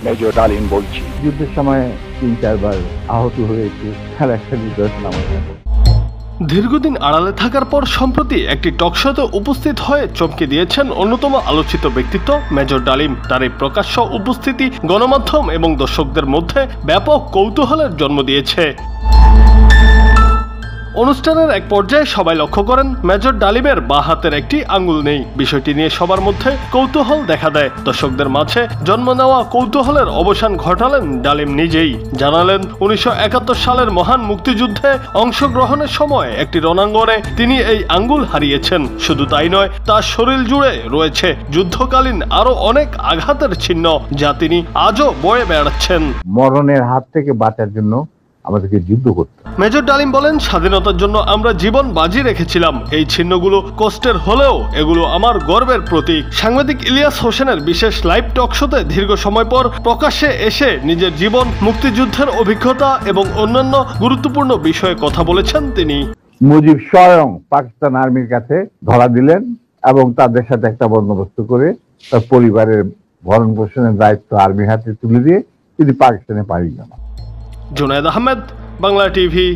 Major ডালিম বলছি। যুদ্ধের সময় 3-4 বার আহত হয়েছে, আর একটা নিদর্শন আমার কাছে। দীর্ঘদিন আড়ালে থাকার পর সম্প্রতি একটি টকশোতে উপস্থিত হয়ে চমকে দিয়েছেন অন্যতম আলোচিত ব্যক্তিত্ব মেজর ডালিম। তার এই প্রকাশ্য উপস্থিতি গণমাধ্যম এবং দর্শকদের মধ্যে ব্যাপক কৌতূহলের জন্ম দিয়েছে। অনুষ্ঠানের এক পর্যায়ে সবাই লক্ষ্য করেন মেজর ডালিমের বাঁ হাতের একটি আঙ্গুল নেই। বিষয়টি নিয়ে সবার মধ্যে কৌতূহল দেখা দেয়। দর্শকদের মাঝে জন্ম নেওয়া কৌতূহলের অবসান ঘটালেন ডালিম নিজেই। জানালেন 1971 সালের মহান মুক্তিযুদ্ধে অংশগ্রহণের সময় একটি রণাঙ্গনে তিনি এই আঙ্গুল হারিয়েছেন। শুধু তাই নয়, তার শরীর জুড়ে রয়েছে যুদ্ধকালীন আরো অনেক আঘাতের চিহ্ন, যা তিনি আজও বয়ে বেড়াচ্ছেন। মরণের হাত থেকে বাঁচার জন্য আমাদেরকে যুদ্ধ করতে। মেজর ডালিম বলেন, স্বাধীনতার জন্য আমরা জীবন বাজি রেখেছিলাম। এই চিহ্নগুলো কষ্টের হলেও এগুলো আমার গর্বের প্রতীক। সাংবাদিক ইলিয়াস হোসেনের বিশেষ লাইভ টক শোতে দীর্ঘ সময় পর প্রকাশ্যে এসে নিজের জীবন, মুক্তিযুদ্ধের অভিজ্ঞতা এবং অন্যান্য গুরুত্বপূর্ণ বিষয়ে কথা বলেছেন তিনি। মুজিব স্বয়ং পাকিস্তান আর্মির কাছে ধরা দিলেন এবং তাদের সাথে একটা বন্দোবস্ত করে তার পরিবারের ভরণ পোষণের দায়িত্ব আর্মির হাতে তুলে দিয়ে তিনি পাকিস্তানে পাড়ি জমান। জুনায়েদ আহমেদ, বাংলা টিভি।